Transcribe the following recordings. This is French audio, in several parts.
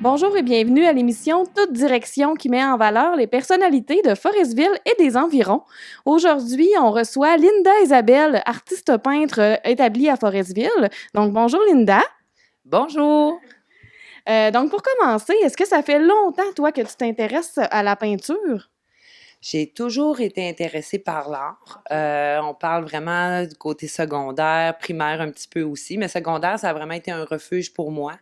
Bonjour et bienvenue à l'émission Toute direction qui met en valeur les personnalités de Forestville et des environs. Aujourd'hui, on reçoit Linda Isabelle, artiste peintre établie à Forestville. Donc, bonjour Linda. Bonjour! Donc, pour commencer, est-ce que ça fait longtemps, toi, que tu t'intéresses à la peinture? J'ai toujours été intéressée par l'art. On parle vraiment du côté secondaire, primaire un petit peu aussi, mais secondaire, ça a vraiment été un refuge pour moi.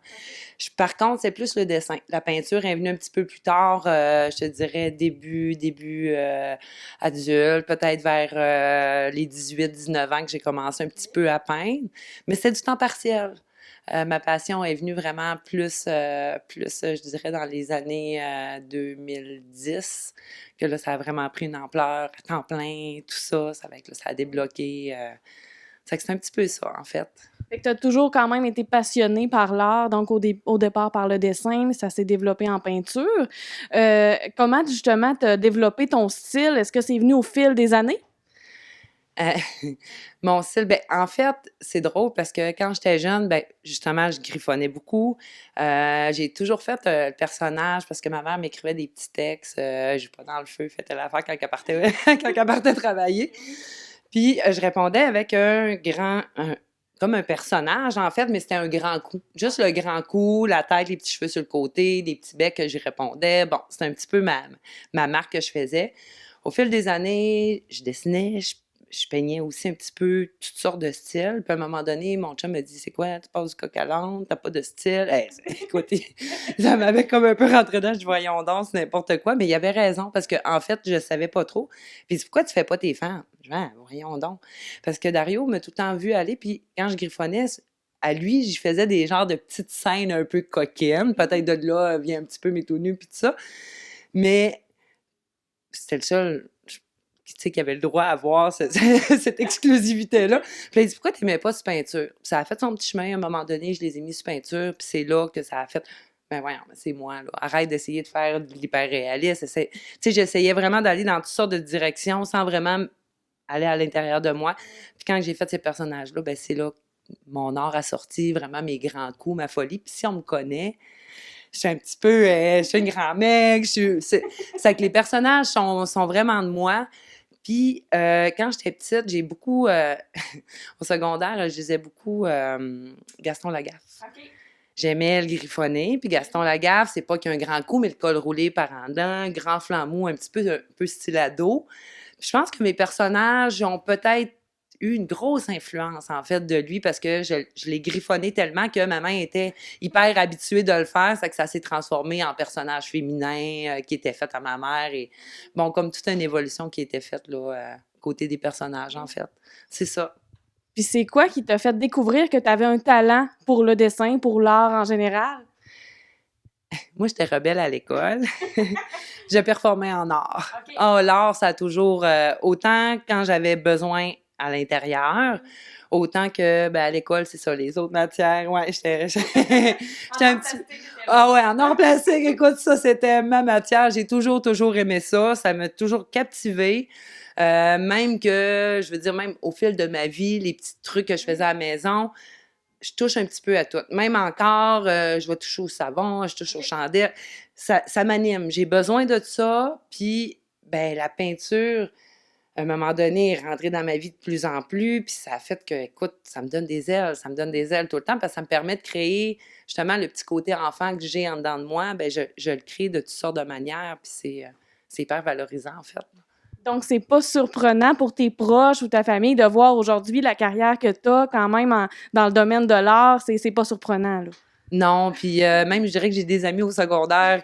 Par contre, c'est plus le dessin. La peinture est venue un petit peu plus tard, je te dirais début adulte, peut-être vers les 18-19 ans que j'ai commencé un petit peu à peindre, mais c'est du temps partiel. Ma passion est venue vraiment plus, je dirais, dans les années 2010, que là, ça a vraiment pris une ampleur à temps plein, tout ça. Ça fait que là, ça a débloqué. C'est un petit peu ça, en fait. Fait que tu as toujours quand même été passionnée par l'art, donc au départ par le dessin, mais ça s'est développé en peinture. Comment justement tu as développé ton style? Est-ce que c'est venu au fil des années? Euh, Mon style, ben, en fait, c'est drôle parce que quand j'étais jeune, ben, justement, je griffonnais beaucoup. J'ai toujours fait le personnage parce que ma mère m'écrivait des petits textes. Je vais pas dans le feu, faites l'affaire quand elle partait, quand elle partait travailler. Puis je répondais avec comme un personnage, en fait, mais c'était un grand coup. Juste le grand coup, la tête, les petits cheveux sur le côté, des petits becs que j'y répondais. Bon, c'était un petit peu ma marque que je faisais. Au fil des années, je dessinais, je peignais aussi un petit peu toutes sortes de styles. Puis à un moment donné, mon chum me dit: C'est quoi, tu passes du coq à l'âne, t'as pas de style? Hey, écoute, ça m'avait comme un peu rentré dedans. Je dis: Voyons donc, c'est n'importe quoi. Mais il avait raison parce que en fait, je savais pas trop. Puis il dit: Pourquoi tu fais pas tes fans? Je dis: Ah, voyons donc. Parce que Dario m'a tout le temps vu aller. Puis quand je griffonnais, à lui, j'y faisais des genres de petites scènes un peu coquines. Peut-être de là vient un petit peu mes tout nus puis tout ça. Mais c'était le seul, tu sais, qui avait le droit à avoir cette exclusivité-là. Puis là, il dit: Pourquoi tu n'aimais pas sur peinture? Puis ça a fait son petit chemin. À un moment donné, je les ai mis sur peinture. Puis c'est là que ça a fait: Ben voyons, c'est moi, là. Arrête d'essayer de faire de l'hyper-réaliste. Tu sais, j'essayais vraiment d'aller dans toutes sortes de directions sans vraiment aller à l'intérieur de moi. Puis quand j'ai fait ces personnages-là, ben c'est là que mon art a sorti vraiment mes grands coups, ma folie. Puis si on me connaît, je suis un petit peu, je suis une grand mec, c'est que les personnages sont vraiment de moi. Puis quand j'étais petite, j'ai beaucoup, au secondaire, je lisais beaucoup Gaston Lagaffe. OK. J'aimais le griffonner, puis Gaston Lagaffe, c'est pas qu'il y a un grand coup, mais le col roulé par en dedans, grand flambeau, un peu style ado. Puis je pense que mes personnages ont peut-être eu une grosse influence, en fait, de lui, parce que je l'ai griffonné tellement que ma main était hyper habituée de le faire, c'est que ça s'est transformé en personnage féminin qui était fait à ma mère, et bon, comme toute une évolution qui était faite, là, côté des personnages, en fait. C'est ça. Puis c'est quoi qui t'a fait découvrir que tu avais un talent pour le dessin, pour l'art en général? Moi, j'étais rebelle à l'école. Je performais en art. OK. Oh, l'art, ça a toujours, autant quand j'avais besoin à l'intérieur, autant que, ben, à l'école, c'est ça, les autres matières. Ouais, j'étais un petit. Ah ouais, en art plastique, écoute, ça, c'était ma matière. J'ai toujours aimé ça. Ça m'a toujours captivée. Même que, je veux dire, même au fil de ma vie, les petits trucs que je faisais à la maison, je touche un petit peu à tout. Même encore, je vais toucher au savon, je touche aux chandelles. Ça m'anime. J'ai besoin de ça. Puis, ben, la peinture, à un moment donné, est rentrée dans ma vie de plus en plus. Puis, ça a fait que, écoute, ça me donne des ailes. Ça me donne des ailes tout le temps parce que ça me permet de créer, justement, le petit côté enfant que j'ai en dedans de moi. Ben, je le crée de toutes sortes de manières. Puis, c'est hyper valorisant, en fait. Donc, c'est pas surprenant pour tes proches ou ta famille de voir aujourd'hui la carrière que tu as quand même dans le domaine de l'art. C'est pas surprenant, là. Non, puis même, je dirais que j'ai des amis au secondaire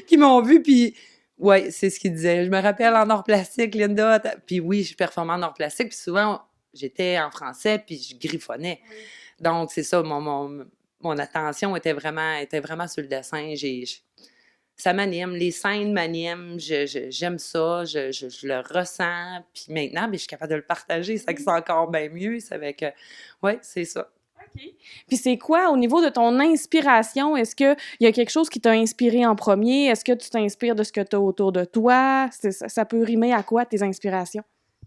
qui m'ont vu, puis ouais, c'est ce qu'ils disaient. Je me rappelle en art plastique, Linda, puis oui, je performais en art plastique, puis souvent, j'étais en français, puis je griffonnais. Oui. Donc, c'est ça, mon attention était vraiment sur le dessin. Ça m'anime, les scènes m'animent, j'aime ça, je le ressens, puis maintenant, ben, je suis capable de le partager, ça que c'est encore bien mieux, c'est avec, ouais, c'est ça. OK. Puis c'est quoi, au niveau de ton inspiration, est-ce qu'il y a quelque chose qui t'a inspiré en premier? Est-ce que tu t'inspires de ce que tu as autour de toi? Ça peut rimer à quoi, tes inspirations?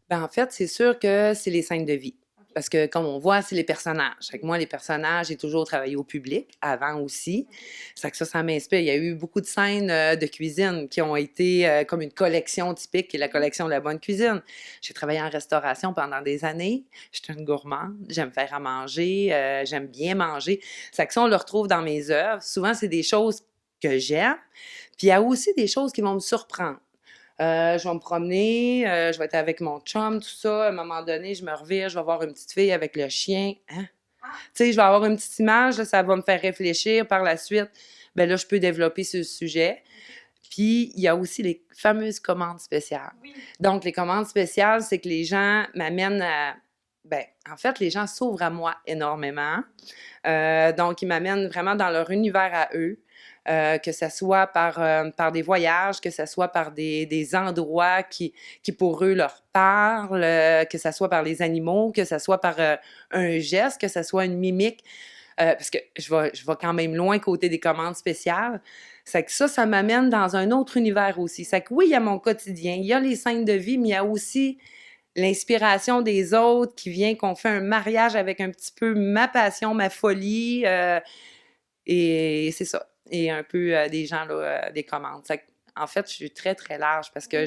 Ben, en fait, c'est sûr que c'est les scènes de vie. parce que, comme on voit, c'est les personnages. Fait que moi, les personnages, j'ai toujours travaillé au public, avant aussi. C'est que ça m'inspire. Il y a eu beaucoup de scènes de cuisine qui ont été comme une collection typique, qui est la collection de la bonne cuisine. J'ai travaillé en restauration pendant des années. J'étais une gourmande. J'aime faire à manger. J'aime bien manger. C'est que ça, on le retrouve dans mes œuvres. Souvent, c'est des choses que j'aime. Puis il y a aussi des choses qui vont me surprendre. Je vais me promener, je vais être avec mon chum, tout ça. À un moment donné, je me revire, je vais voir une petite fille avec le chien. Hein? Tu sais, je vais avoir une petite image, là, ça va me faire réfléchir. Par la suite, ben là, je peux développer ce sujet. Puis, il y a aussi les fameuses commandes spéciales. Oui. Donc, les commandes spéciales, c'est que les gens m'amènent à... Ben, en fait, les gens s'ouvrent à moi énormément. Donc, ils m'amènent vraiment dans leur univers à eux. Que ce soit par des voyages, que ce soit par des endroits qui pour eux leur parlent, que ce soit par les animaux, que ce soit par un geste, que ce soit une mimique. Parce que je vais quand même loin côté des commandes spéciales. C'est que ça m'amène dans un autre univers aussi. C'est que oui, il y a mon quotidien, il y a les scènes de vie, mais il y a aussi l'inspiration des autres qui vient qu'on fait un mariage avec un petit peu ma passion, ma folie. Et c'est ça. Et un peu des gens, là, des commandes. En fait, je suis très, très large parce que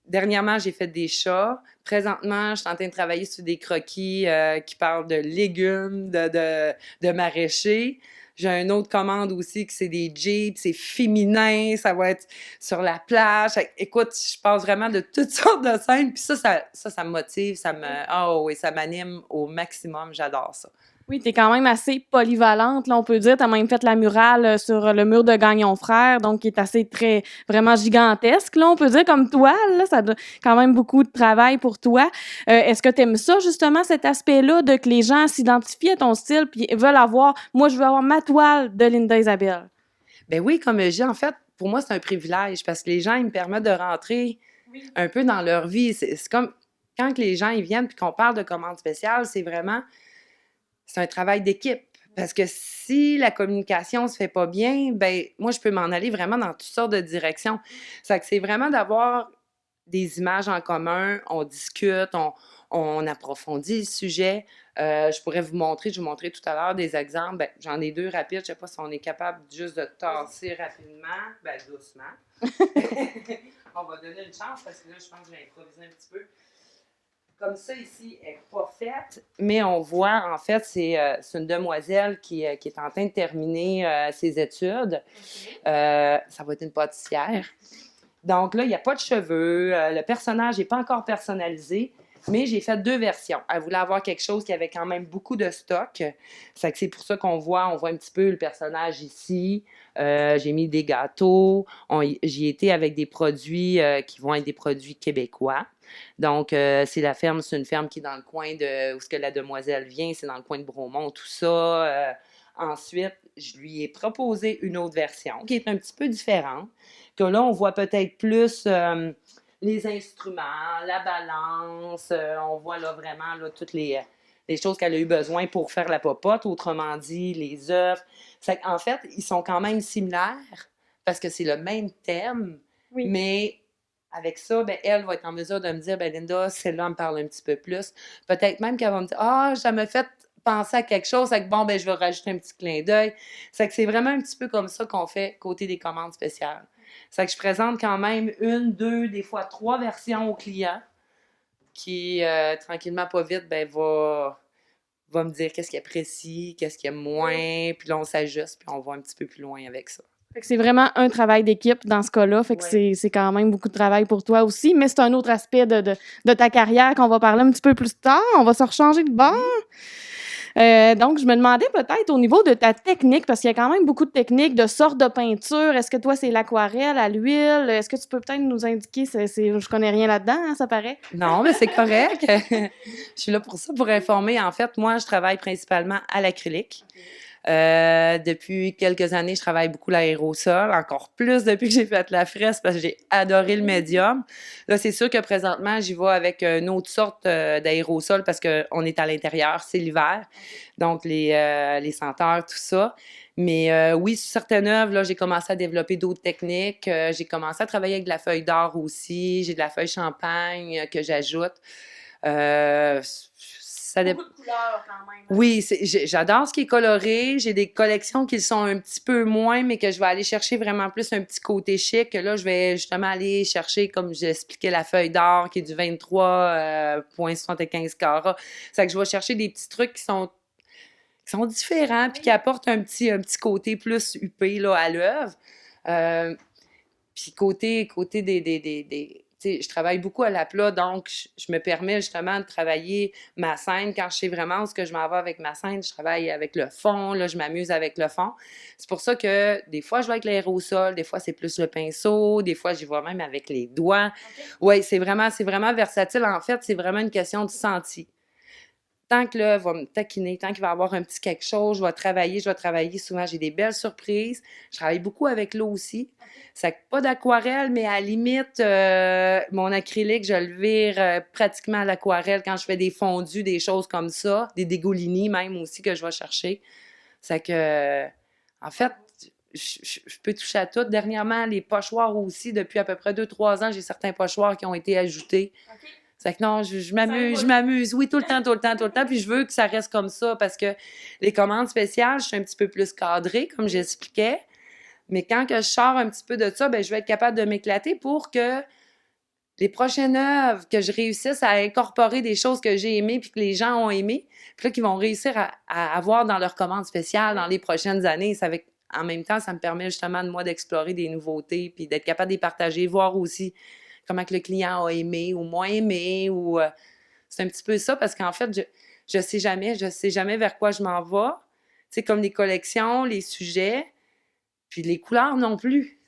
dernièrement, j'ai fait des chats. Présentement, je suis en train de travailler sur des croquis qui parlent de légumes, de maraîchers. J'ai une autre commande aussi qui c'est des jeeps, c'est féminin, ça va être sur la plage. Écoute, je passe vraiment de toutes sortes de scènes. Puis ça me motive, oui, ça m'anime au maximum. J'adore ça. Oui, t'es quand même assez polyvalente, là, on peut dire. T'as même fait la murale sur le mur de Gagnon Frères, donc qui est assez vraiment gigantesque, là, on peut dire, comme toi, là. Ça donne quand même beaucoup de travail pour toi. Est-ce que t'aimes ça, justement, cet aspect-là, de que les gens s'identifient à ton style puis veulent moi, je veux avoir ma toile de Linda Isabelle? Ben oui, comme je dis, en fait, pour moi, c'est un privilège parce que les gens, ils me permettent de rentrer un peu dans leur vie. C'est comme quand les gens, ils viennent puis qu'on parle de commandes spéciales, c'est un travail d'équipe. Parce que si la communication se fait pas bien, ben moi, je peux m'en aller vraiment dans toutes sortes de directions. C'est vraiment d'avoir des images en commun, on discute, on approfondit le sujet. Je pourrais je vous montrer tout à l'heure des exemples. Ben, j'en ai 2 rapides. Je sais pas si on est capable juste de tasser rapidement. Ben, doucement. On va donner une chance parce que là, je pense que je vais improviser un petit peu. Comme ça, ici, elle n'est pas faite, mais on voit, en fait, c'est une demoiselle qui est en train de terminer ses études. Okay. Ça va être une pâtissière. Donc là, il n'y a pas de cheveux. Le personnage n'est pas encore personnalisé, mais j'ai fait 2 versions. Elle voulait avoir quelque chose qui avait quand même beaucoup de stock. C'est pour ça qu'on voit un petit peu le personnage ici. J'ai mis des gâteaux. J'y étais avec des produits qui vont être des produits québécois. Donc, c'est une ferme qui est dans le coin de où ce que la demoiselle vient, c'est dans le coin de Bromont, tout ça. Ensuite, je lui ai proposé une autre version qui est un petit peu différente, que là, on voit peut-être plus les instruments, la balance, on voit là vraiment là, toutes les choses qu'elle a eu besoin pour faire la popote, autrement dit, les œufs. En fait, ils sont quand même similaires parce que c'est le même thème, oui. Mais avec ça, ben, elle va être en mesure de me dire, ben, Linda, celle-là me parle un petit peu plus. Peut-être même qu'elle va me dire, ça m'a fait penser à quelque chose, c'est que bon, ben, je vais rajouter un petit clin d'œil. C'est vraiment un petit peu comme ça qu'on fait côté des commandes spéciales. C'est que je présente quand même 1, 2, des fois 3 versions au client qui, tranquillement, pas vite, ben, va me dire qu'est-ce qu'il apprécie, qu'est-ce qu'il aime moins, puis là, on s'ajuste, puis on va un petit peu plus loin avec ça. Fait que c'est vraiment un travail d'équipe dans ce cas-là. Fait que c'est quand même beaucoup de travail pour toi aussi. Mais c'est un autre aspect de ta carrière qu'on va parler un petit peu plus tard. On va se rechanger de bord. Donc, je me demandais peut-être au niveau de ta technique, parce qu'il y a quand même beaucoup de techniques, de sortes de peinture. Est-ce que toi, c'est l'aquarelle, à l'huile? Est-ce que tu peux peut-être nous indiquer? Je connais rien là-dedans, hein, ça paraît. Non, mais c'est correct. Je suis là pour ça, pour informer. En fait, moi, je travaille principalement à l'acrylique. Okay. Depuis quelques années, je travaille beaucoup l'aérosol, encore plus depuis que j'ai fait la fresque parce que j'ai adoré le médium. Là, c'est sûr que présentement, j'y vais avec une autre sorte d'aérosol parce qu'on est à l'intérieur, c'est l'hiver, donc les senteurs, tout ça. Mais oui, sur certaines œuvres, là, j'ai commencé à développer d'autres techniques. J'ai commencé à travailler avec de la feuille d'or aussi. J'ai de la feuille champagne que j'ajoute. ça dépend. Beaucoup de couleurs quand même. Oui, j'adore ce qui est coloré. J'ai des collections qui sont un petit peu moins, mais que je vais aller chercher vraiment plus un petit côté chic. Là, je vais justement aller chercher, comme j'expliquais, la feuille d'or qui est du 23,75 carats. C'est que je vais chercher des petits trucs qui sont différents puis qui apportent un petit côté plus huppé là, à l'œuvre. Puis côté tu sais, je travaille beaucoup à l'aplat, donc je me permets justement de travailler ma scène. Quand je sais vraiment où ce que je m'en vais avec ma scène, je travaille avec le fond, là, je m'amuse avec le fond. C'est pour ça que des fois, je vais avec l'aérosol, des fois, c'est plus le pinceau, des fois, j'y vais même avec les doigts. Okay. Oui, c'est vraiment versatile. En fait, c'est vraiment une question de senti. Tant que là, va me taquiner, tant qu'il va y avoir un petit quelque chose, je vais travailler. Souvent, j'ai des belles surprises. Je travaille beaucoup avec l'eau aussi. C'est pas d'aquarelle, mais à la limite, mon acrylique, je le vire pratiquement à l'aquarelle quand je fais des fondus, des choses comme ça, des dégoulinis même aussi que je vais chercher. C'est que, en fait, je peux toucher à tout. Dernièrement, les pochoirs aussi, depuis à peu près 2-3 ans, j'ai certains pochoirs qui ont été ajoutés. Okay. C'est que non, je m'amuse. Oui, tout le temps. Puis je veux que ça reste comme ça parce que les commandes spéciales, je suis un petit peu plus cadrée, comme j'expliquais. Mais quand que je sors un petit peu de ça, ben je vais être capable de m'éclater pour que les prochaines œuvres, que je réussisse à incorporer des choses que j'ai aimées puis que les gens ont aimées, puis là, qu'ils vont réussir à avoir dans leurs commandes spéciales dans les prochaines années. En même temps, ça me permet justement de moi d'explorer des nouveautés puis d'être capable de les partager, voir aussi comment que le client a aimé ou moins aimé. C'est un petit peu ça parce qu'en fait, je sais jamais vers quoi je m'en vais. Tu sais, comme les collections, les sujets, puis les couleurs non plus.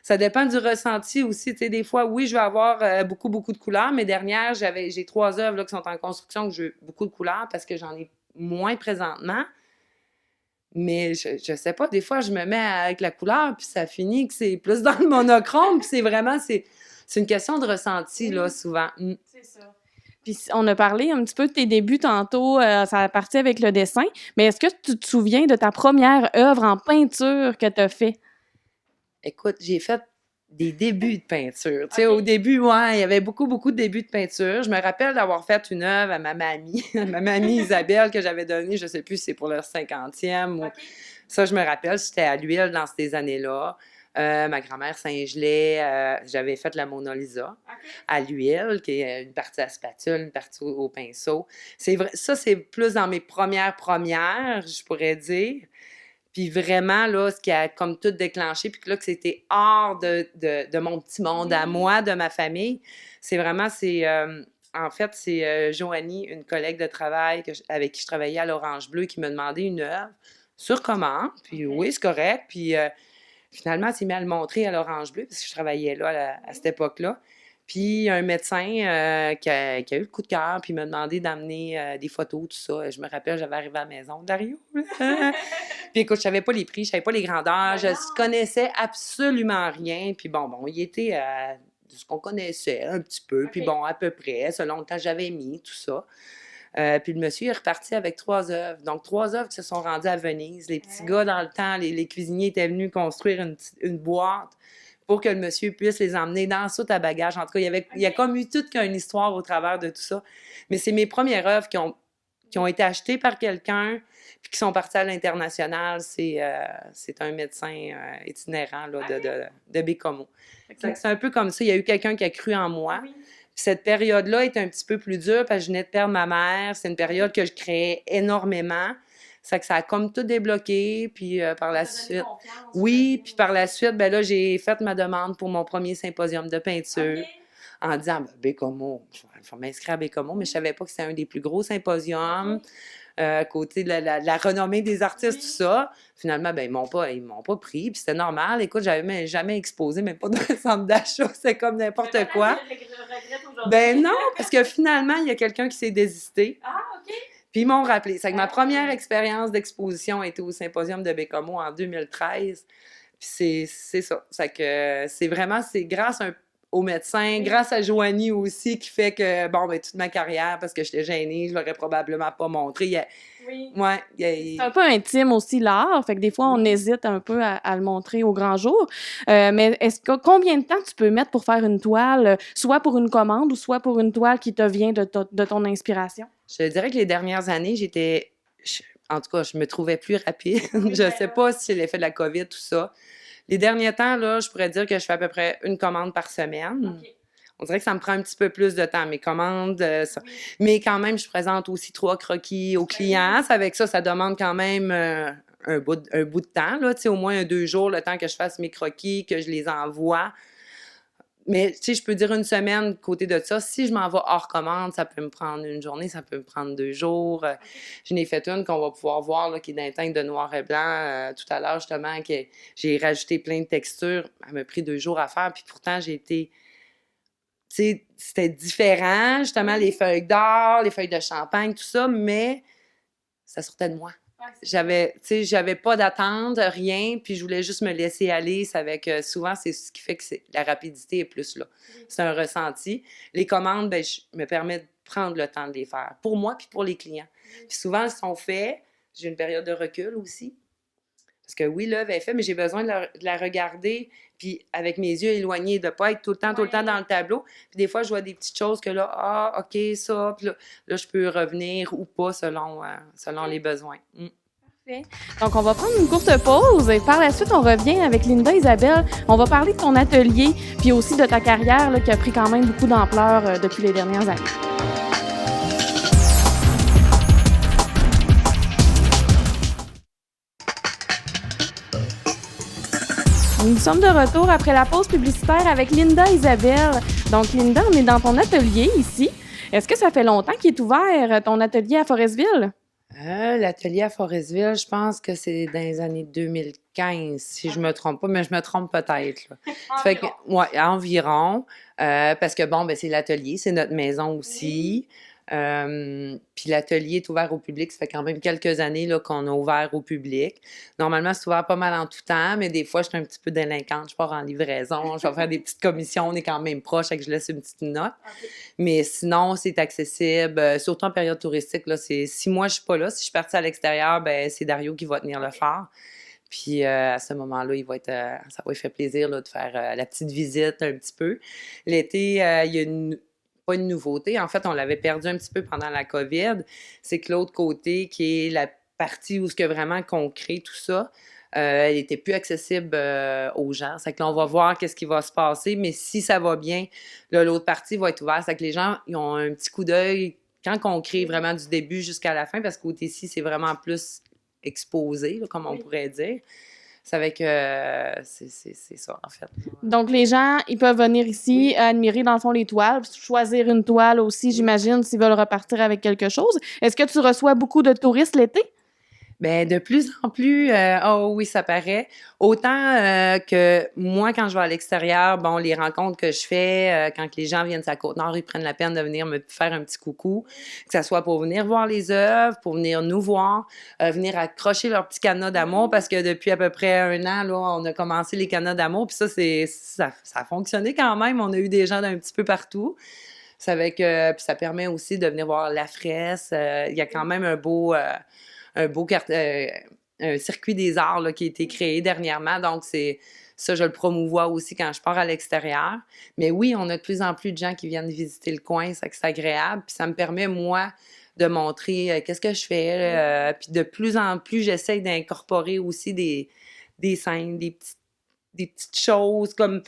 Ça dépend du ressenti aussi. Tu sais, des fois, oui, je vais avoir beaucoup de couleurs, mais dernière, j'ai 3 œuvres là, qui sont en construction que j'ai beaucoup de couleurs parce que j'en ai moins présentement. Mais je sais pas, des fois, je me mets avec la couleur, puis ça finit que c'est plus dans le monochrome, puis c'est une question de ressenti, là, souvent. C'est ça. Puis on a parlé un petit peu de tes débuts tantôt, ça a parti avec le dessin, mais est-ce que tu te souviens de ta première œuvre en peinture que tu as fait? Écoute, j'ai fait des débuts de peinture. Tu sais, au début, ouais, il y avait beaucoup de débuts de peinture. Je me rappelle d'avoir fait une œuvre à ma mamie, Isabelle, que j'avais donnée, je sais plus si c'est pour leur 50e ou... Ça, je me rappelle, c'était à l'huile dans ces années-là. Ma grand-mère Saint-Gelais, j'avais fait la Mona Lisa à l'huile, qui est une partie à spatule, une partie au pinceau. C'est vrai, ça, c'est plus dans mes premières, je pourrais dire. Puis vraiment, là, ce qui a comme tout déclenché, puis là, que c'était hors de mon petit monde à moi, de ma famille, c'est vraiment, en fait, c'est Joanie, une collègue de travail avec qui je travaillais à l'Orange Bleu, qui m'a demandé une œuvre sur commande. Puis oui, c'est correct. Puis finalement, elle s'est mise à le montrer à l'Orange Bleu, parce que je travaillais là à cette époque-là. Puis un médecin qui a eu le coup de cœur, puis il m'a demandé d'amener des photos, tout ça. Je me rappelle, j'avais arrivé à la maison, Dario. Puis écoute, je savais pas les prix, je savais pas les grandeurs, je connaissais absolument rien. Puis bon, il était de ce qu'on connaissait un petit peu, puis bon, à peu près, selon le temps que j'avais mis, tout ça. Puis le monsieur est reparti avec 3 œuvres. Donc, 3 œuvres qui se sont rendues à Venise. Les petits gars, dans le temps, les cuisiniers étaient venus construire une boîte pour que le monsieur puisse les emmener dans la soute à bagages. En tout cas, il y a comme eu toute une histoire au travers de tout ça. Mais c'est mes premières œuvres qui ont été achetées par quelqu'un puis qui sont parties à l'international. C'est un médecin itinérant là, de Bécomo. C'est un peu comme ça. Il y a eu quelqu'un qui a cru en moi. Oui. Cette période-là est un petit peu plus dure parce que je venais de perdre ma mère. C'est une période que je créais énormément. Ça a comme tout débloqué, puis par la suite... Oui, puis par la suite, ben là, j'ai fait ma demande pour mon premier symposium de peinture en disant, Bécomo, il faut m'inscrire à Bécomo, mais je savais pas que c'était un des plus gros symposiums, côté de la renommée des artistes, tout ça. Finalement, ben ils m'ont pas pris, puis c'était normal. Écoute, j'avais jamais exposé, même pas dans le centre d'achat, c'est comme n'importe quoi. Ben non, parce que finalement, il y a quelqu'un qui s'est désisté. Ah, OK. Puis ils m'ont rappelé. C'est que ma première expérience d'exposition était au Symposium de Bécomo en 2013. Puis c'est ça. C'est que c'est grâce au médecin, grâce à Joanie aussi, qui fait que, bon, ben, toute ma carrière, parce que j'étais gênée, je l'aurais probablement pas montré. Oui. Ouais, C'est un peu intime aussi, l'art. Fait que des fois, on hésite un peu à le montrer au grand jour. Mais combien de temps tu peux mettre pour faire une toile, soit pour une commande ou soit pour une toile qui te vient de ton inspiration? Je dirais que les dernières années, en tout cas, je me trouvais plus rapide. Je sais pas si c'est l'effet de la COVID, tout ça. Les derniers temps, là, je pourrais dire que je fais à peu près une commande par semaine. OK. On dirait que ça me prend un petit peu plus de temps, mes commandes. Mais quand même, je présente aussi 3 croquis aux clients. Avec ça, ça demande quand même un bout de temps, là, au moins 2 jours, le temps que je fasse mes croquis, que je les envoie. Mais, je peux dire une semaine côté de ça. Si je m'en vais hors commande, ça peut me prendre une journée, ça peut me prendre 2 jours. Je n'ai fait une qu'on va pouvoir voir, là, qui est d'un teinte de noir et blanc tout à l'heure, justement, que j'ai rajouté plein de textures. Elle m'a pris 2 jours à faire, puis pourtant, j'ai été... Tu sais, c'était différent, justement, les feuilles d'or, les feuilles de champagne, tout ça, mais ça sortait de moi. J'avais pas d'attente, rien, puis je voulais juste me laisser aller. C'est avec, souvent, c'est ce qui fait que la rapidité est plus là. C'est un ressenti. Les commandes, ben, je me permets de prendre le temps de les faire, pour moi puis pour les clients. Puis souvent, elles sont faites. J'ai une période de recul aussi. Parce que oui, l'œuvre est faite, mais j'ai besoin de la regarder, puis avec mes yeux éloignés, de ne pas être tout le temps dans le tableau. Puis des fois, je vois des petites choses que là, OK, ça, puis là je peux revenir ou pas selon les besoins. Parfait. Donc, on va prendre une courte pause et par la suite, on revient avec Linda Isabelle. On va parler de ton atelier, puis aussi de ta carrière là, qui a pris quand même beaucoup d'ampleur depuis les dernières années. Nous sommes de retour après la pause publicitaire avec Linda Isabelle. Donc, Linda, on est dans ton atelier ici. Est-ce que ça fait longtemps qu'il est ouvert, ton atelier à Forestville? L'atelier à Forestville, je pense que c'est dans les années 2015, si je me trompe pas, mais je me trompe peut-être. Là. Fait que, ouais, environ. Parce que, bon, ben, c'est l'atelier, c'est notre maison aussi. Puis l'atelier est ouvert au public. Ça fait quand même quelques années là, qu'on a ouvert au public. Normalement, c'est ouvert pas mal en tout temps, mais des fois, je suis un petit peu délinquante. Je pars en livraison, je vais faire des petites commissions. On est quand même proche, fait que je laisse une petite note. Okay. Mais sinon, c'est accessible, surtout en période touristique. Là, si moi, je suis pas là, si je suis partie à l'extérieur, ben, c'est Dario qui va tenir le phare. Puis à ce moment-là, ça va lui faire plaisir là, de faire la petite visite un petit peu. L'été, il y a pas une nouveauté. En fait, on l'avait perdu un petit peu pendant la COVID. C'est que l'autre côté, qui est la partie où ce que vraiment qu'on crée tout ça, elle était plus accessible aux gens. C'est que là, on va voir qu'est-ce qui va se passer, mais si ça va bien, là, l'autre partie va être ouverte. C'est que les gens, ils ont un petit coup d'œil quand on crée vraiment du début jusqu'à la fin, parce qu'au TC, c'est vraiment plus exposé, là, comme on pourrait dire. C'est avec... c'est ça, en fait. Donc, les gens, ils peuvent venir ici admirer, dans le fond, les toiles, choisir une toile aussi, j'imagine, s'ils veulent repartir avec quelque chose. Est-ce que tu reçois beaucoup de touristes l'été? Bien, de plus en plus, oh oui, ça paraît. Autant que moi, quand je vais à l'extérieur, bon, les rencontres que je fais, quand les gens viennent de la Côte-Nord, ils prennent la peine de venir me faire un petit coucou, que ce soit pour venir voir les œuvres, pour venir nous voir, venir accrocher leur petit cadenas d'amour, parce que depuis à peu près 1 an, là, on a commencé les cadenas d'amour, puis ça a fonctionné quand même. On a eu des gens d'un petit peu partout. C'est avec, puis ça permet aussi de venir voir la Fresse. Il y a quand même un beau un circuit des arts là, qui a été créé dernièrement. Donc, ça, je le promouvois aussi quand je pars à l'extérieur. Mais oui, on a de plus en plus de gens qui viennent visiter le coin. Ça, c'est agréable. Puis ça me permet, moi, de montrer qu'est-ce que je fais. Puis de plus en plus, j'essaie d'incorporer aussi des scènes, des petites choses comme...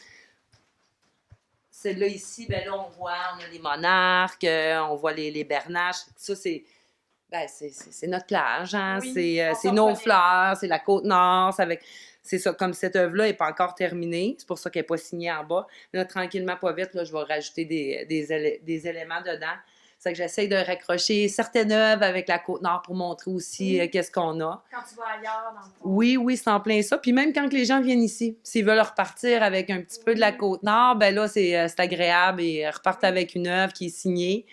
Celle-là ici, ben là, on a les monarques, on voit les bernaches. Ça, c'est notre plage, hein? Oui, c'est nos fleurs, c'est la Côte-Nord. C'est ça, comme cette œuvre-là n'est pas encore terminée, c'est pour ça qu'elle n'est pas signée en bas. Là, tranquillement, pas vite, là, je vais rajouter des éléments dedans. C'est que j'essaie de raccrocher certaines œuvres avec la Côte-Nord pour montrer aussi qu'est-ce qu'on a. Quand tu vas ailleurs, dans le fond. Oui, c'est en plein ça. Puis même quand les gens viennent ici, s'ils veulent repartir avec un petit peu de la Côte-Nord, ben là, c'est agréable et repartent avec une œuvre qui est signée.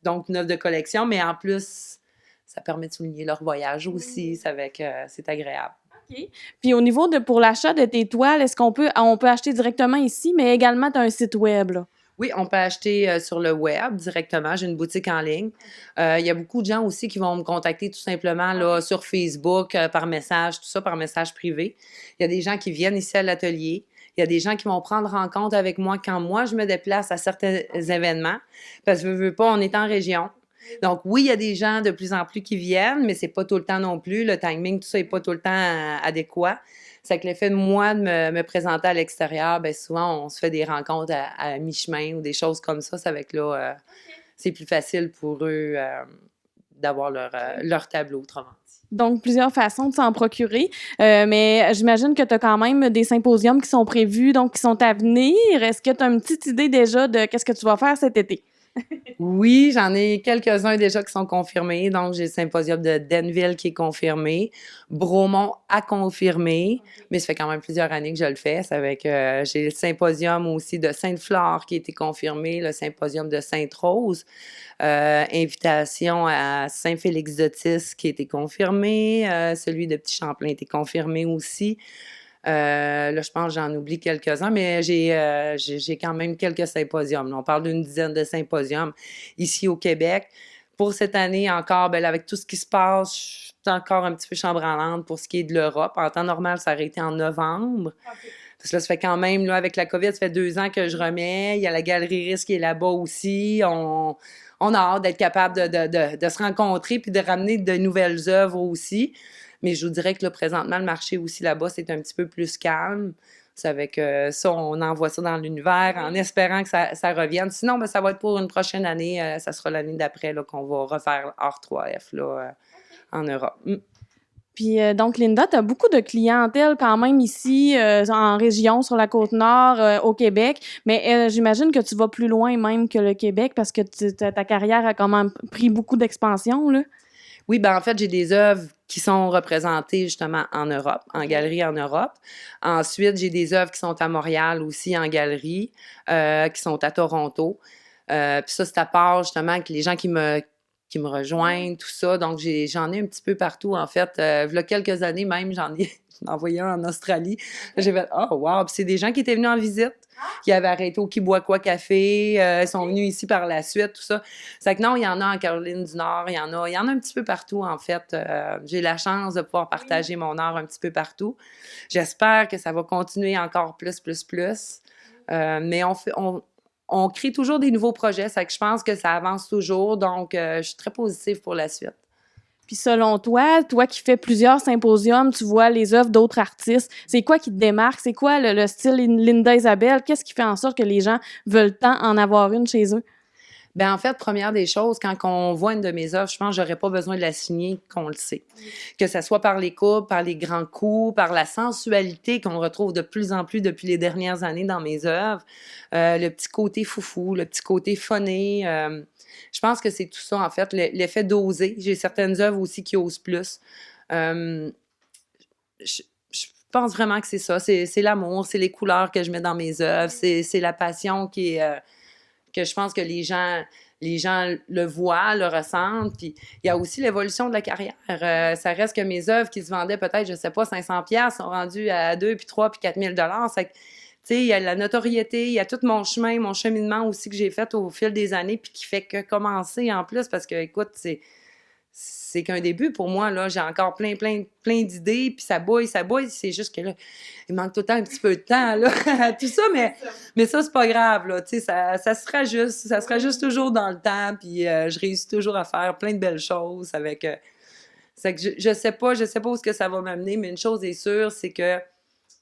Donc, une œuvre de collection, mais en plus, ça permet de souligner leur voyage aussi. C'est agréable. OK. Puis au niveau de pour l'achat de tes toiles, est-ce on peut acheter directement ici, mais également tu as un site web, là? Oui, on peut acheter sur le web directement. J'ai une boutique en ligne. Il y a beaucoup de gens aussi qui vont me contacter tout simplement là, sur Facebook, par message, tout ça, par message privé. Il y a des gens qui viennent ici à l'atelier. Il y a des gens qui vont prendre rencontre avec moi quand moi, je me déplace à certains événements. Parce que veux pas, on est en région. Donc, oui, il y a des gens de plus en plus qui viennent, mais c'est pas tout le temps non plus. Le timing, tout ça n'est pas tout le temps adéquat. C'est que l'effet de moi de me présenter à l'extérieur, bien souvent, on se fait des rencontres à mi-chemin ou des choses comme ça. Ça fait que là, c'est plus facile pour eux d'avoir leur tableau, autrement dit. Donc, plusieurs façons de s'en procurer. Mais j'imagine que tu as quand même des symposiums qui sont prévus, donc qui sont à venir. Est-ce que tu as une petite idée déjà de qu'est-ce que tu vas faire cet été? Oui, j'en ai quelques-uns déjà qui sont confirmés. Donc, j'ai le symposium de Denville qui est confirmé. Bromont a confirmé, mais ça fait quand même plusieurs années que je le fais. Ça fait que j'ai le symposium aussi de Sainte-Flore qui a été confirmé, le symposium de Sainte-Rose. Invitation à Saint-Félix-d'Otis qui a été confirmé. Celui de Petit-Champlain a été confirmé aussi. Là, je pense que j'en oublie quelques-uns, mais j'ai quand même quelques symposiums. Là, on parle d'une dizaine de symposiums ici au Québec. Pour cette année encore, ben, là, avec tout ce qui se passe, je suis encore un petit peu chambranlante pour ce qui est de l'Europe. En temps normal, ça aurait été en novembre. Okay. Parce que là, ça fait quand même, là, avec la COVID, ça fait 2 ans que je remets. Il y a la Galerie Risque qui est là-bas aussi. On a hâte d'être capable de se rencontrer puis de ramener de nouvelles œuvres aussi. Mais je vous dirais que là, présentement, le marché aussi là-bas, c'est un petit peu plus calme. C'est avec ça, on envoie ça dans l'univers en espérant que ça revienne. Sinon, ben, ça va être pour une prochaine année. Ça sera l'année d'après là, qu'on va refaire R3F là, en Europe. Puis donc, Linda, tu as beaucoup de clientèle quand même ici, en région, sur la Côte-Nord, au Québec. Mais j'imagine que tu vas plus loin même que le Québec parce que ta carrière a quand même pris beaucoup d'expansion, là. Oui, ben en fait, j'ai des œuvres qui sont représentées justement en Europe, en galerie en Europe. Ensuite, j'ai des œuvres qui sont à Montréal aussi en galerie, qui sont à Toronto. Puis ça, c'est à part justement que les gens qui me rejoignent, tout ça. Donc, j'en ai un petit peu partout, en fait. Il y a quelques années même, j'en ai envoyé un en Australie. J'ai fait « Oh, wow! » Puis c'est des gens qui étaient venus en visite, qui avaient arrêté au Qui boit quoi café, ils sont venus ici par la suite, tout ça. C'est que non, il y en a en Caroline du Nord, il y en a un petit peu partout, en fait. J'ai la chance de pouvoir partager mon art un petit peu partout. J'espère que ça va continuer encore plus. Mais on crée toujours des nouveaux projets, c'est que je pense que ça avance toujours, donc je suis très positive pour la suite. Puis selon toi qui fais plusieurs symposiums, tu vois les œuvres d'autres artistes, c'est quoi qui te démarque? C'est quoi le style Linda Isabelle? Qu'est-ce qui fait en sorte que les gens veulent tant en avoir une chez eux? Bien, en fait, première des choses, quand on voit une de mes œuvres, je pense que j'aurais pas besoin de la signer qu'on le sait. Que ce soit par les coupes, par les grands coups, par la sensualité qu'on retrouve de plus en plus depuis les dernières années dans mes œuvres, le petit côté foufou, le petit côté phoné. Je pense que c'est tout ça, en fait, l'effet d'oser. J'ai certaines œuvres aussi qui osent plus. Je pense vraiment que c'est ça. C'est l'amour, c'est les couleurs que je mets dans mes œuvres, c'est la passion qui est... que je pense que les gens le voient, le ressentent. Puis il y a aussi l'évolution de la carrière. Ça reste que mes œuvres qui se vendaient peut-être, je sais pas, 500$ sont rendues à 2, puis 3, puis 4 000$. C'est que, tu sais, il y a la notoriété, il y a tout mon chemin, mon cheminement aussi que j'ai fait au fil des années, puis qui fait que commencer en plus, parce que, écoute, c'est qu'un début pour moi, là. J'ai encore plein d'idées, puis ça bouille. C'est juste que là, il manque tout le temps un petit peu de temps, là. Tout ça, mais ça, c'est pas grave, là. Tu sais, ça se rajuste. Ça se rajuste toujours dans le temps, puis je réussis toujours à faire plein de belles choses avec... c'est que je sais pas où est-ce que ça va m'amener, mais une chose est sûre, c'est que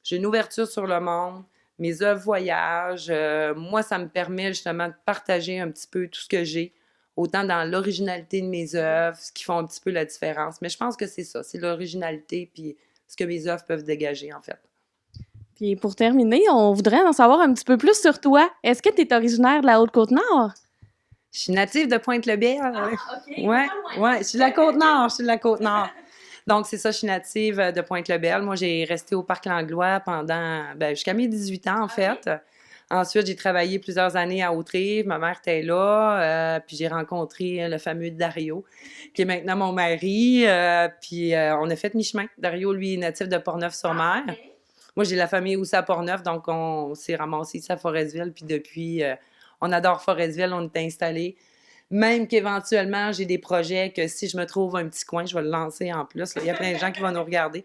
j'ai une ouverture sur le monde. Mes œuvres voyagent. Moi, ça me permet justement de partager un petit peu tout ce que j'ai, autant dans l'originalité de mes œuvres, ce qui font un petit peu la différence. Mais je pense que c'est ça, c'est l'originalité puis ce que mes œuvres peuvent dégager, en fait. Puis pour terminer, on voudrait en savoir un petit peu plus sur toi. Est-ce que tu es originaire de la Haute-Côte-Nord? Je suis native de Pointe-le-Bel. Ah, OK. Ouais, je suis de la Côte-Nord. Donc, c'est ça, je suis native de Pointe-le-Bel. Moi, j'ai resté au Parc Langlois jusqu'à mes 18 ans, en fait. Ensuite, j'ai travaillé plusieurs années à Haute-Rive. Ma mère était là. Puis j'ai rencontré le fameux Dario, qui est maintenant mon mari. Puis on a fait mi-chemin. Dario, lui, est natif de Portneuf-sur-Mer. Moi, j'ai la famille aussi à Portneuf, donc on s'est ramassé ici à Forestville. Puis depuis, on adore Forestville, on est installés. Même qu'éventuellement, j'ai des projets que si je me trouve un petit coin, je vais le lancer en plus. Là. Il y a plein de gens qui vont nous regarder.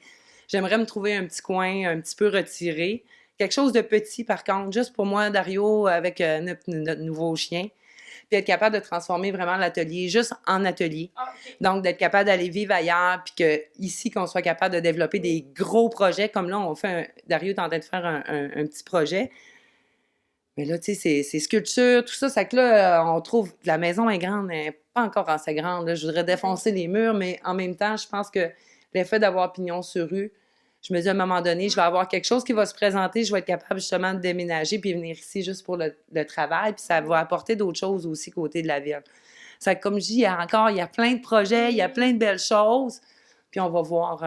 J'aimerais me trouver un petit coin un petit peu retiré. Quelque chose de petit, par contre, juste pour moi, Dario, avec notre nouveau chien. Puis être capable de transformer vraiment l'atelier juste en atelier. Okay. Donc, d'être capable d'aller vivre ailleurs, puis qu'ici, qu'on soit capable de développer des gros projets. Comme là, Dario est en train de faire un petit projet. Mais là, tu sais, c'est sculpture, tout ça. C'est que là, on trouve que la maison est grande, mais pas encore assez grande. Là. Je voudrais défoncer les murs, mais en même temps, je pense que l'effet d'avoir pignon sur rue, je me dis à un moment donné, je vais avoir quelque chose qui va se présenter, je vais être capable justement de déménager puis venir ici juste pour le travail, puis ça va apporter d'autres choses aussi côté de la ville. C'est que, comme je dis, il y a plein de projets, il y a plein de belles choses, puis on va voir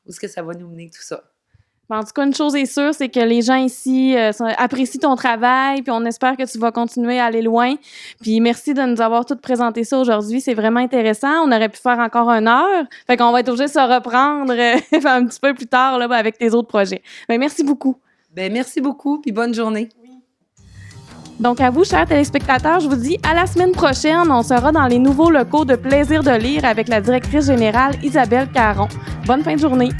où est-ce que ça va nous mener tout ça. En tout cas, une chose est sûre, c'est que les gens ici apprécient ton travail, puis on espère que tu vas continuer à aller loin. Puis merci de nous avoir toutes présenté ça aujourd'hui. C'est vraiment intéressant. On aurait pu faire encore 1 heure. Fait qu'on va être obligé de se reprendre un petit peu plus tard là, avec tes autres projets. Mais merci beaucoup. Bien, merci beaucoup, puis bonne journée. Donc, à vous, chers téléspectateurs, je vous dis à la semaine prochaine. On sera dans les nouveaux locaux de Plaisir de lire avec la directrice générale Isabelle Caron. Bonne fin de journée.